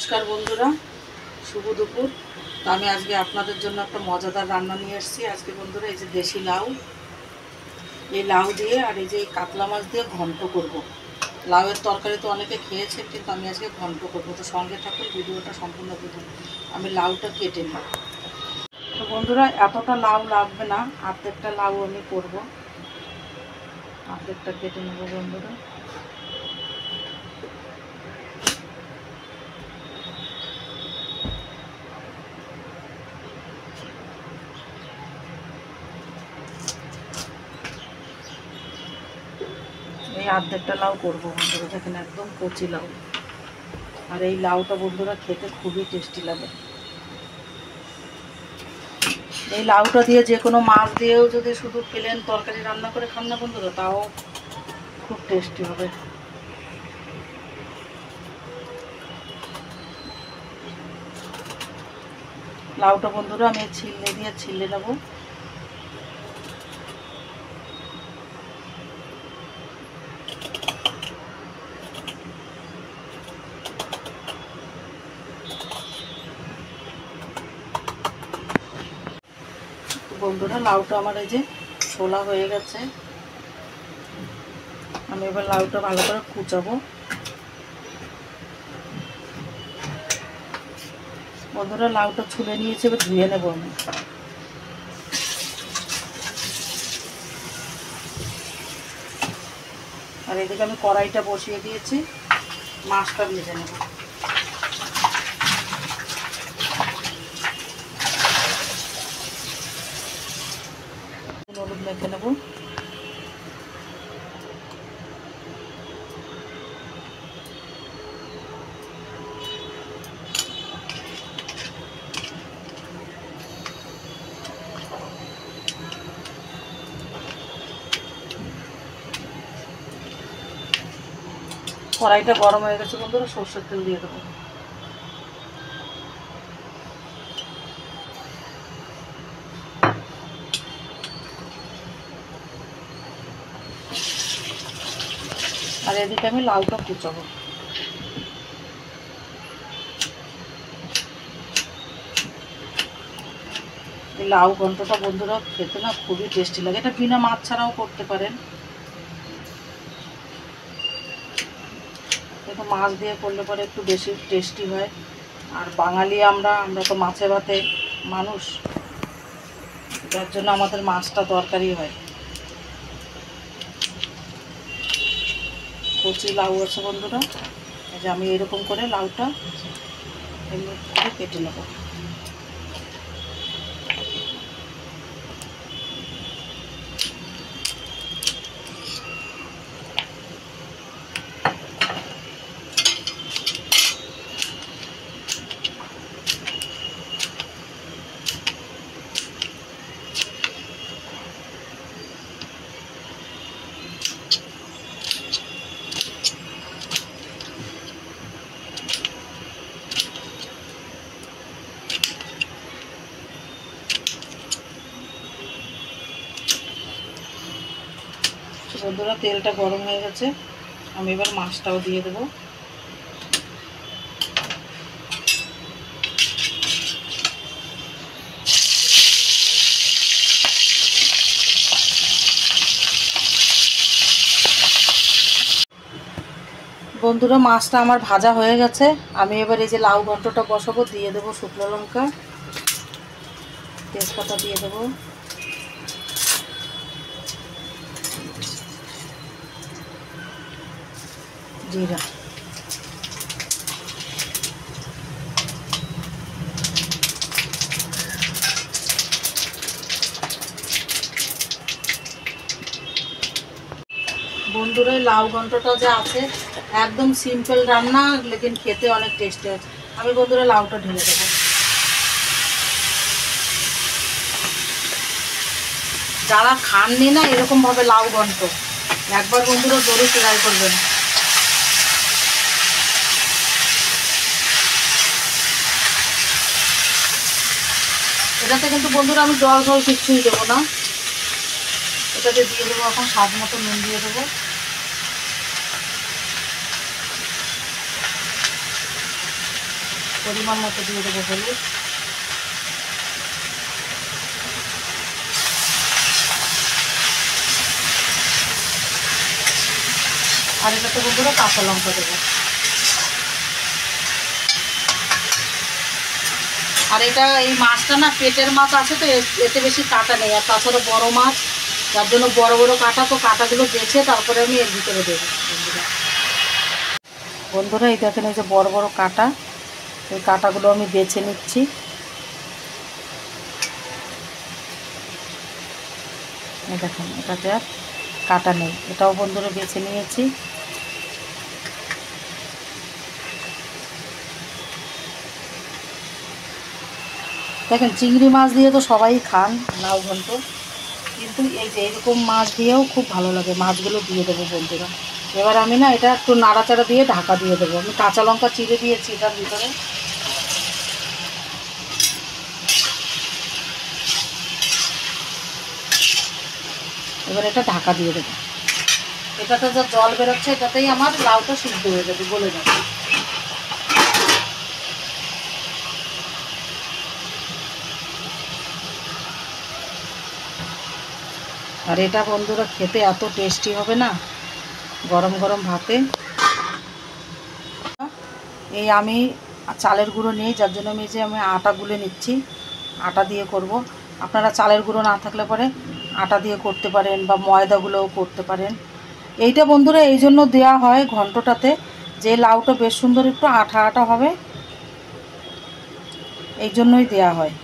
নমস্কার বন্ধুরা, শুভ দুপুর। তো আমি আজকে আপনাদের জন্য একটা মজাদার রান্না নিয়ে এসেছি। আজকে বন্ধুরা এই যে দেশি লাউ, এই লাউ দিয়ে আর এই যে এই কাতলা মাছ দিয়ে ঘন্ট করব। লাউয়ের তরকারি তো অনেকে খেয়েছে, কিন্তু আমি আজকে ঘন্ট করব। তো সঙ্গে থাকুন, ভিডিওটা সম্পূর্ণ দেখুন। আমি লাউটা কেটে নিই। তো বন্ধুরা, এতটা লাউ লাগবে না, অর্ধেকটা লাউ আমি করব। অর্ধেকটা কেটে নেব বন্ধুরা। এই অর্ধেকটা লাউ করবো বন্ধুরা, দেখেন একদম কচি লাউ। আর এই লাউটা বন্ধুরা খেতে খুবই টেস্টি লাগে। এই লাউটা দিয়ে যে কোনো মাছ দিয়েও যদি শুধু প্লেন তরকারি রান্না করে খান না বন্ধুরা, তাও খুব টেস্টি হবে। লাউটা বন্ধুরা আমি ছিলে দিয়ে ছিলে নেব। বন্ধুরা, লাউটা আমার এই যে ছোলা হয়ে গেছে। আমি এবার লাউটা ভালো করে কুচাবো। বন্ধুরা, লাউটা ছুলে নিয়েছে, এবার ধুয়ে নেব আমি। আর এদিকে আমি কড়াইটা বসিয়ে দিয়েছি, মাছটা ভেজে নেব। হলুদ মেখে নেব। কড়াইটা গরম হয়ে গেছে বন্ধুরা, সরষের তেল দিয়ে দেবো। আর এদিকে আমি লাউটা কুচাবো। এই লাউ ঘন্টটা বন্ধুরা খেতে না খুবই টেস্টি লাগে। এটা বিনা মাছ ছাড়াও করতে পারেন, কিন্তু মাছ দিয়ে করলে পরে একটু বেশি টেস্টি হয়। আর বাঙালি আমরা তো মাছে ভাতে মানুষ, যার জন্য আমাদের মাছটা দরকারি হয়। কচি লাউ আছে বন্ধুরা, এই যে আমি এরকম করে লাউটা এমনি করে কেটে নেব। বন্ধুরা, তেলটা গরম হয়ে গেছে, আমি এবার মাছটাও দিয়ে দেবো। বন্ধুরা, মাছটা আমার ভাজা হয়ে গেছে। আমি এবার এই যে লাউ ঘন্টটা বসাবো, দিয়ে দেবো শুকনো লঙ্কা, তেজপাতা দিয়ে দেবো, জিরা। বন্ধুরা, লাউ ঘন্টটা যে আছে একদম সিম্পল রান্না, লেকিন খেতে অনেক টেস্টি আছে। আমি বন্ধুরা লাউটা ঢেলে দেবো। যারা খাননি না এরকমভাবে লাউ ঘন্ট, একবার বন্ধুরা জরুর ট্রাই করবেন। এটাতে কিন্তু বন্ধুরা আমি জল কিচ্ছুই দেবো না। এটাতে দিয়ে দেবো এখন স্বাদ মতো নুন দিয়ে দেবো। পরিমাণ মতো দিয়ে দেবো হলুদ, আর এটাতে বন্ধুরা কাঁচা লঙ্কা দেবো। আর এটা এই মাছটা না পেটের মাছ আছে তো এতে বেশি কাঁটা নেই, আর তাছাড়া বড় মাছ যার জন্য বড় বড় কাঁটা, তো কাঁটাগুলো বেছে তারপরে আমি এর ভিতরে দেবো। বন্ধুরা এই দেখেন এই যে বড় বড় কাঁটা, এই কাঁটাগুলো আমি বেছে নিচ্ছি। এই দেখেন এটাতে আর কাঁটা নেই, এটাও বন্ধুরা বেছে নিয়েছি। দেখেন চিংড়ি মাছ দিয়ে তো সবাই খান লাউ ঘন্ট, কিন্তু এই যে এরকম মাছ দিয়েও খুব ভালো লাগে। মাছগুলো দিয়ে দেবো বন্ধুরা। এবার আমি না এটা একটু নাড়াচাড়া দিয়ে ঢাকা দিয়ে দেবো। আমি কাঁচা লঙ্কা চিড়ে দিয়েছি এটার ভিতরে। এবার এটা ঢাকা দিয়ে দেবো। এটাতে যা জল বেরোচ্ছে এটাতেই আমার লাউটা সিদ্ধ হয়ে যাবে, গলে যাবে। আর এটা বন্ধুরা খেতে এত টেস্টি হবে না গরম গরম ভাতে। এই আমি চালের গুঁড়ো নিই, যার জন্য আমি আটা গুলে নিচ্ছি। আটা দিয়ে করব। আপনারা চালের গুঁড়ো না থাকলে পরে আটা দিয়ে করতে পারেন বা ময়দাগুলোও করতে পারেন। এইটা বন্ধুরা এই জন্য দেওয়া হয় ঘন্টটাতে, যে লাউটা বেশ সুন্দর একটু আঠা আঠা হবে, এই জন্যই দেওয়া হয়।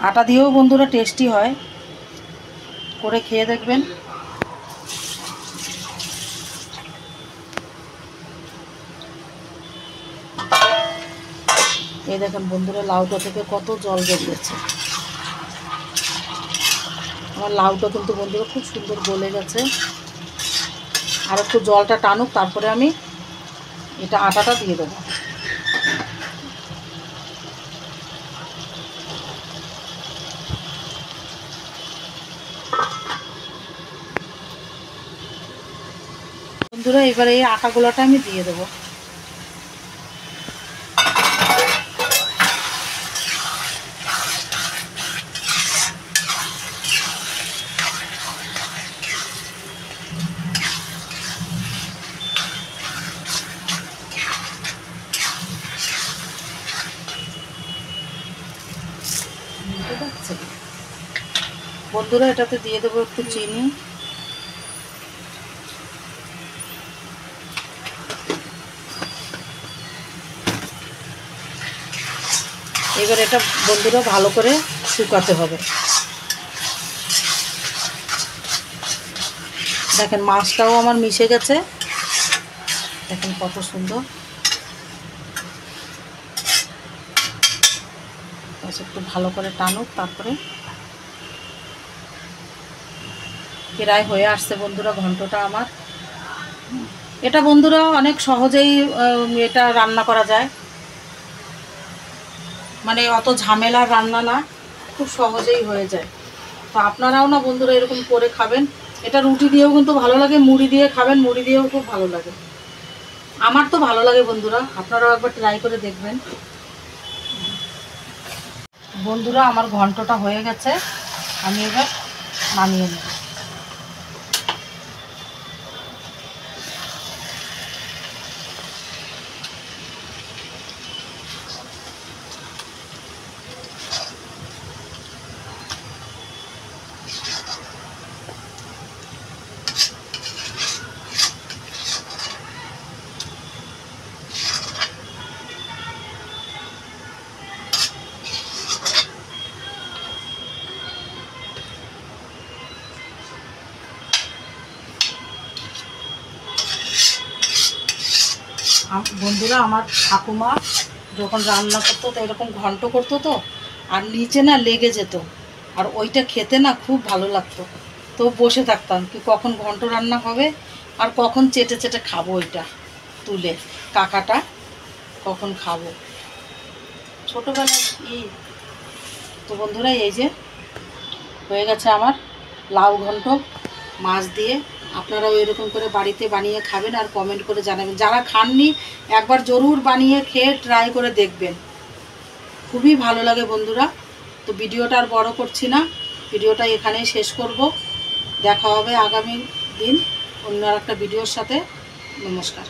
আটা দিয়েও বন্ধুরা টেস্টি হয়, করে খেয়ে দেখবেন। এই দেখেন বন্ধুরা লাউটা থেকে কত জল বেরিয়েছে। আমার লাউটা কিন্তু বন্ধুরা খুব সুন্দর গলে গেছে। আর একটু জলটা টানুক, তারপরে আমি এটা আটাটা দিয়ে দেবো। বন্ধুরা এবার এই আটাগুলোটা আমি দিয়ে দেবো। বন্ধুরা এটাতে দিয়ে দেবো একটু চিনি। এবার এটা বন্ধুরা ভালো করে শুকাতে হবে। দেখেন মাছটাও আমার মিশে গেছে, দেখেন কত সুন্দর। একটু ভালো করে টানুক, তারপরে প্রায় হয়ে আসছে বন্ধুরা ঘন্টটা আমার। এটা বন্ধুরা অনেক সহজেই এটা রান্না করা যায়, মানে অত ঝামেলার রান্না না, খুব সহজেই হয়ে যায়। তো আপনারাও না বন্ধুরা এরকম করে খাবেন। এটা রুটি দিয়েও কিন্তু ভালো লাগে, মুড়ি দিয়ে খাবেন, মুড়ি দিয়েও খুব ভালো লাগে। আমার তো ভালো লাগে বন্ধুরা, আপনারাও একবার ট্রাই করে দেখবেন। বন্ধুরা আমার ঘন্টটা হয়ে গেছে, আমি এবার নামিয়ে নেব। বন্ধুরা আমার ঠাকুমা যখন রান্না করতো তো এরকম ঘন্ট করতো তো, আর নিচে না লেগে যেত, আর ওইটা খেতে না খুব ভালো লাগতো। তো বসে থাকতাম কি কখন ঘন্ট রান্না হবে আর কখন চেটে চেটে খাবো, ওইটা তুলে কাকাটা কখন খাবো ছোটোবেলায় কি। তো বন্ধুরা এই যে হয়ে গেছে আমার লাউ ঘন্ট মাছ দিয়ে আপনারাও এরকম করে বাড়িতে বানিয়ে খাবেন আর কমেন্ট করে জানাবেন। যারা খাননি একবার জরুর বানিয়ে খেয়ে ট্রাই করে দেখবেন, খুবই ভালো লাগে বন্ধুরা। তো ভিডিওটা আর বড় করছি না, ভিডিওটা এখানেই শেষ করব। দেখা হবে আগামী দিন অন্য একটা ভিডিওর সাথে। নমস্কার।